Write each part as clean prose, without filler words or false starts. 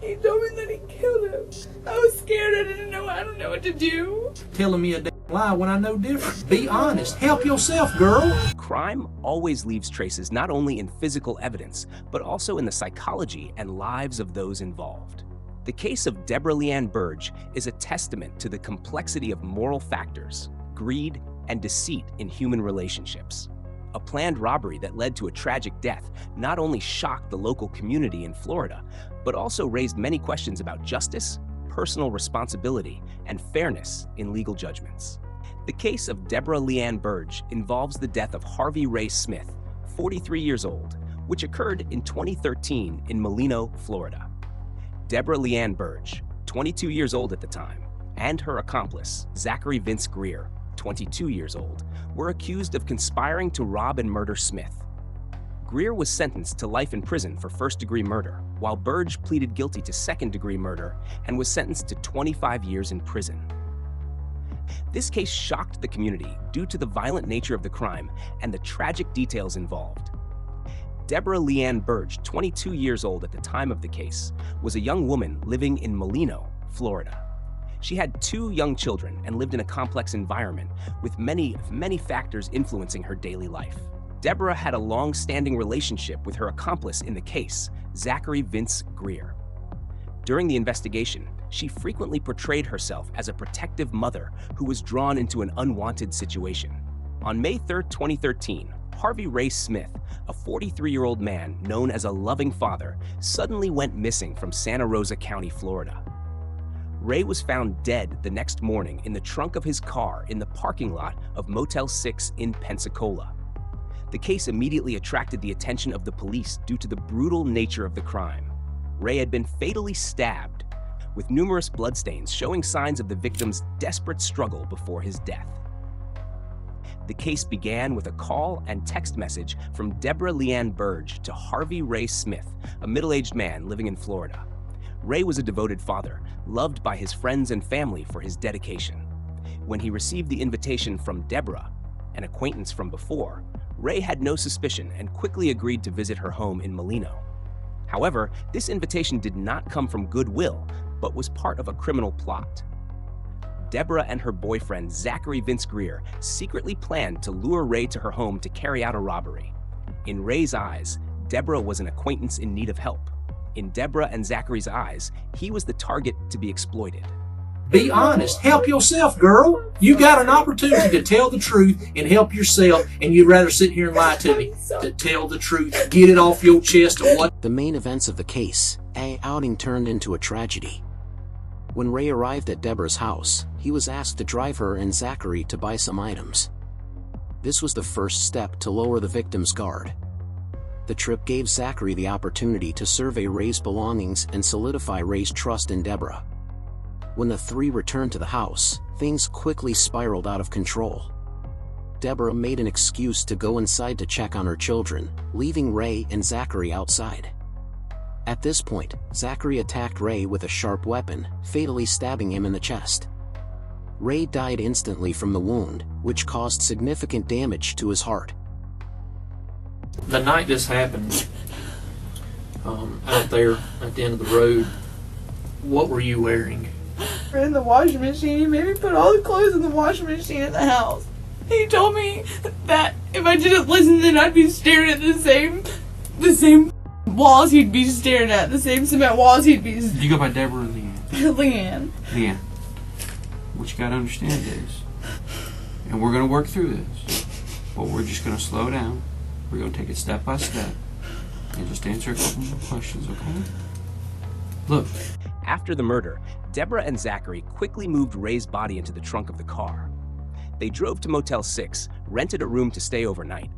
He told me that he killed him. I was scared. I don't know what to do. Telling me a damn lie when I know different. Be honest. Help yourself, girl. Crime always leaves traces not only in physical evidence, but also in the psychology and lives of those involved. The case of Deborah Leanne Burge is a testament to the complexity of moral factors, greed, and deceit in human relationships. A planned robbery that led to a tragic death not only shocked the local community in Florida, but also raised many questions about justice, personal responsibility, and fairness in legal judgments. The case of Deborah Leanne Burge involves the death of Harvey Ray Smith, 43 years old, which occurred in 2013 in Molino, Florida. Deborah Leanne Burge, 22 years old at the time, and her accomplice, Zachary Vince Greer, 22 years old, were accused of conspiring to rob and murder Smith. Greer was sentenced to life in prison for first-degree murder, while Burge pleaded guilty to second-degree murder and was sentenced to 25 years in prison. This case shocked the community due to the violent nature of the crime and the tragic details involved. Deborah Leanne Burge, 22 years old at the time of the case, was a young woman living in Molino, Florida. She had 2 young children and lived in a complex environment with many factors influencing her daily life. Deborah had a long-standing relationship with her accomplice in the case, Zachary Vince Greer. During the investigation, she frequently portrayed herself as a protective mother who was drawn into an unwanted situation. On May 3, 2013, Harvey Ray Smith, a 43-year-old man known as a loving father, suddenly went missing from Santa Rosa County, Florida. Ray was found dead the next morning in the trunk of his car in the parking lot of Motel 6 in Pensacola. The case immediately attracted the attention of the police due to the brutal nature of the crime. Ray had been fatally stabbed, with numerous bloodstains showing signs of the victim's desperate struggle before his death. The case began with a call and text message from Deborah Leanne Burge to Harvey Ray Smith, a middle-aged man living in Florida. Ray was a devoted father, loved by his friends and family for his dedication. When he received the invitation from Deborah, an acquaintance from before, Ray had no suspicion and quickly agreed to visit her home in Molino. However, this invitation did not come from goodwill, but was part of a criminal plot. Deborah and her boyfriend, Zachary Vince Greer, secretly planned to lure Ray to her home to carry out a robbery. In Ray's eyes, Deborah was an acquaintance in need of help. In Deborah and Zachary's eyes, he was the target to be exploited. Be honest. Help yourself, girl. You got an opportunity to tell the truth and help yourself, and you'd rather sit here and lie to me. To tell the truth, get it off your chest or what? The main events of the case, an outing turned into a tragedy. When Ray arrived at Deborah's house, he was asked to drive her and Zachary to buy some items. This was the first step to lower the victim's guard. The trip gave Zachary the opportunity to survey Ray's belongings and solidify Ray's trust in Deborah. When the 3 returned to the house, things quickly spiraled out of control. Deborah made an excuse to go inside to check on her children, leaving Ray and Zachary outside. At this point, Zachary attacked Ray with a sharp weapon, fatally stabbing him in the chest. Ray died instantly from the wound, which caused significant damage to his heart. The night this happened, out there at the end of the road, what were you wearing? In the washing machine. He made me put all the clothes in the washing machine in the house. He told me that if I didn't listen, then I'd be staring at the same walls he'd be staring at, the same cement walls he'd be. You go by Deborah or Leanne? Leanne. Leanne. What you gotta understand is, and we're gonna work through this, but we're just gonna slow down. We're gonna take it step by step and just answer a couple more questions, okay? Look. After the murder, Deborah and Zachary quickly moved Ray's body into the trunk of the car. They drove to Motel 6, rented a room to stay overnight.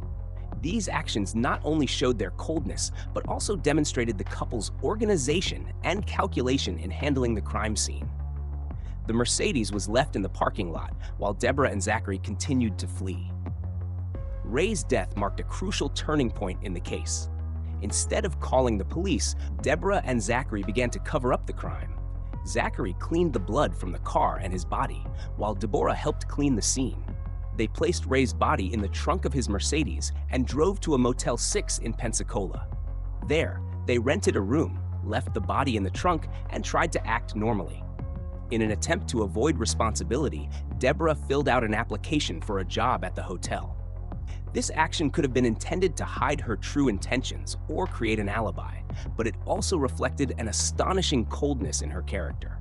These actions not only showed their coldness, but also demonstrated the couple's organization and calculation in handling the crime scene. The Mercedes was left in the parking lot while Deborah and Zachary continued to flee. Ray's death marked a crucial turning point in the case. Instead of calling the police, Deborah and Zachary began to cover up the crime. Zachary cleaned the blood from the car and his body, while Deborah helped clean the scene. They placed Ray's body in the trunk of his Mercedes and drove to a Motel 6 in Pensacola. There, they rented a room, left the body in the trunk, and tried to act normally. In an attempt to avoid responsibility, Deborah filled out an application for a job at the hotel. This action could have been intended to hide her true intentions or create an alibi, but it also reflected an astonishing coldness in her character.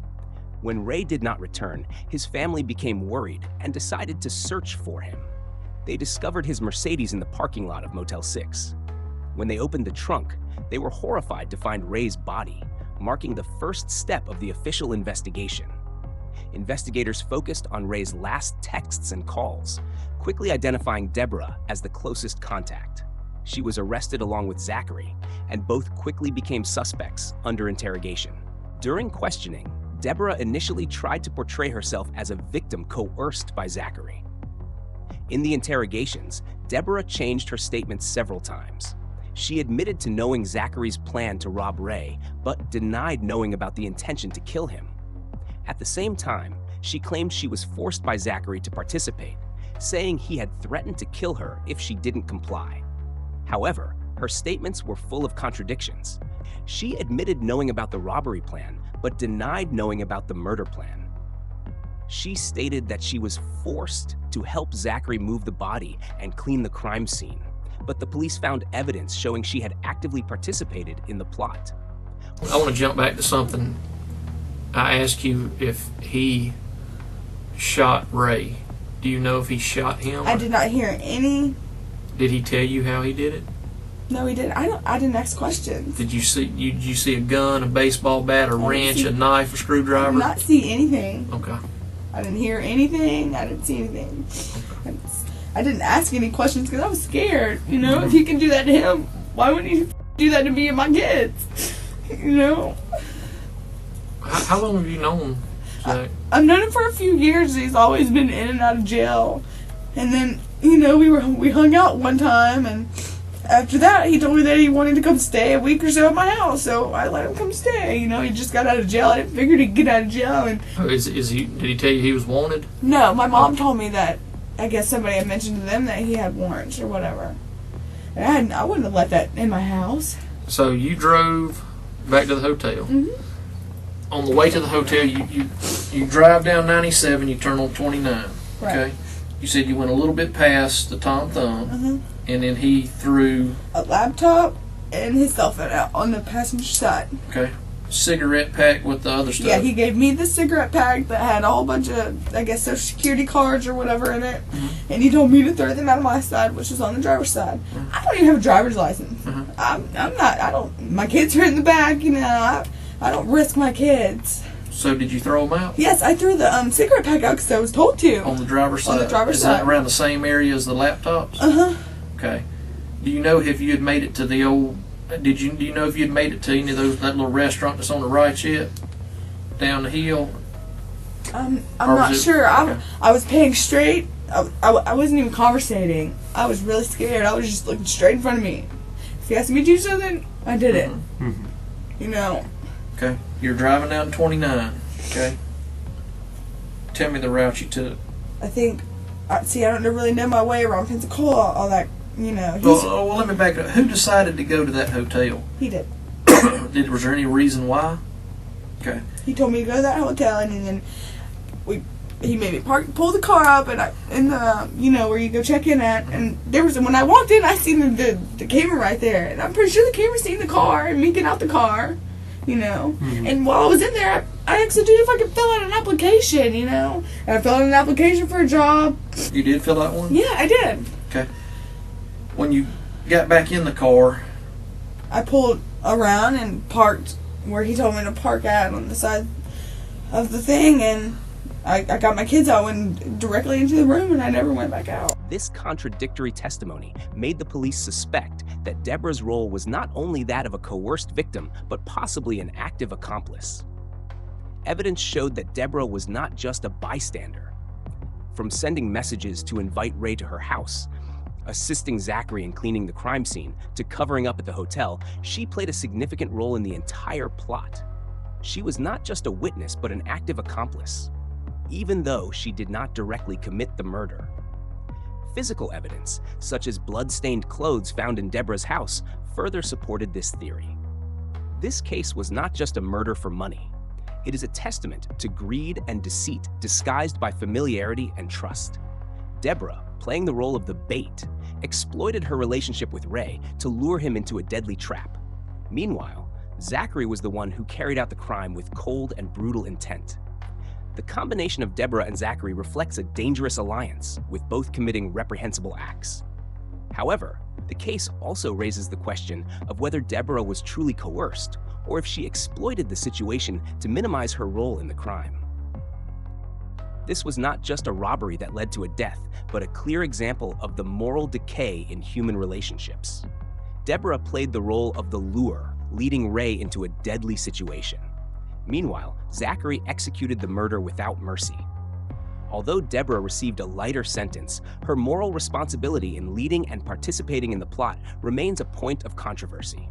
When Ray did not return, his family became worried and decided to search for him. They discovered his Mercedes in the parking lot of Motel 6. When they opened the trunk, they were horrified to find Ray's body, marking the first step of the official investigation. Investigators focused on Ray's last texts and calls, quickly identifying Deborah as the closest contact. She was arrested along with Zachary, and both quickly became suspects under interrogation. During questioning, Deborah initially tried to portray herself as a victim coerced by Zachary. In the interrogations, Deborah changed her statements several times. She admitted to knowing Zachary's plan to rob Ray, but denied knowing about the intention to kill him. At the same time, she claimed she was forced by Zachary to participate, saying he had threatened to kill her if she didn't comply. However, her statements were full of contradictions. She admitted knowing about the robbery plan, but denied knowing about the murder plan. She stated that she was forced to help Zachary move the body and clean the crime scene, but the police found evidence showing she had actively participated in the plot. I want to jump back to something. I asked you if he shot Ray. Do you know if he shot him? I did not hear any. Did he tell you how he did it? No, he didn't. I didn't ask questions. Did you see a gun, a baseball bat, a wrench, a knife, a screwdriver? I did not see anything. Okay. I didn't hear anything. I didn't see anything. I didn't ask any questions because I was scared. You know, if he can do that to him, why wouldn't he do that to me and my kids? You know. How long have you known Zach? I've known him for a few years. He's always been in and out of jail. And then, you know, we hung out one time, and after that, he told me that he wanted to come stay a week or so at my house. So I let him come stay. You know, he just got out of jail. I didn't figure he'd get out of jail. And Did he tell you he was wanted? no, my mom told me that. I guess somebody had mentioned to them that he had warrants or whatever. And I wouldn't have let that in my house. So you drove back to the hotel. Mm-hmm. On the way to the hotel, you drive down 97, you turn on 29. Right. Okay. You said you went a little bit past the Tom Thumb, and then he threw A laptop and his cell phone out on the passenger side. cigarette pack with the other stuff. Yeah, he gave me the cigarette pack that had a whole bunch of, I guess, Social Security cards or whatever in it. Mm-hmm. And he told me to throw them out of my side, which was on the driver's side. Mm-hmm. I don't even have a driver's license. Mm-hmm. My kids are in the back, you know. I don't risk my kids. So did you throw them out? Yes, I threw the cigarette pack out because I was told to. On the driver's side? On the driver's Is side. that around the same area as the laptops? Uh-huh. Okay. Do you know if you had made it to the old... Do you know if you had made it to any of that little restaurant that's on the right yet? Down the hill? I'm not sure. Okay. I was paying straight. I wasn't even conversating. I was really scared. I was just looking straight in front of me. If you asked me to do something, I did it. Mm-hmm. You know. Okay. You're driving down 29. Okay. Tell me the route you took. I think, I don't really know my way around Pensacola, all that, you know. Well, let me back up. Who decided to go to that hotel? He did. Was there any reason why? Okay. He told me to go to that hotel, and then he made me pull the car up, and in the, you know, where you go check in at, and when I walked in, I seen the camera right there, and I'm pretty sure the camera seen the car, and me get out the car, you know. Mm-hmm. And while I was in there, I asked the dude if I could fill out an application, you know. And I filled out an application for a job. You did fill out one? Yeah, I did. Okay. When you got back in the car... I pulled around and parked where he told me to park at on the side of the thing, and I got my kids out, went directly into the room, and I never went back out. This contradictory testimony made the police suspect that Deborah's role was not only that of a coerced victim, but possibly an active accomplice. Evidence showed that Deborah was not just a bystander. From sending messages to invite Ray to her house, assisting Zachary in cleaning the crime scene, to covering up at the hotel, she played a significant role in the entire plot. She was not just a witness, but an active accomplice, even though she did not directly commit the murder. Physical evidence, such as blood-stained clothes found in Deborah's house, further supported this theory. This case was not just a murder for money. It is a testament to greed and deceit disguised by familiarity and trust. Deborah, playing the role of the bait, exploited her relationship with Ray to lure him into a deadly trap. Meanwhile, Zachary was the one who carried out the crime with cold and brutal intent. The combination of Deborah and Zachary reflects a dangerous alliance, with both committing reprehensible acts. However, the case also raises the question of whether Deborah was truly coerced, or if she exploited the situation to minimize her role in the crime. This was not just a robbery that led to a death, but a clear example of the moral decay in human relationships. Deborah played the role of the lure, leading Ray into a deadly situation. Meanwhile, Zachary executed the murder without mercy. Although Deborah received a lighter sentence, her moral responsibility in leading and participating in the plot remains a point of controversy.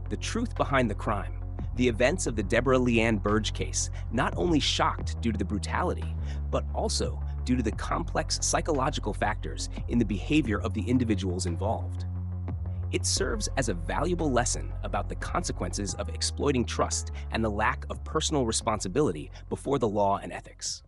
The truth behind the crime, the events of the Deborah Leanne Burge case, not only shocked due to the brutality, but also due to the complex psychological factors in the behavior of the individuals involved. It serves as a valuable lesson about the consequences of exploiting trust and the lack of personal responsibility before the law and ethics.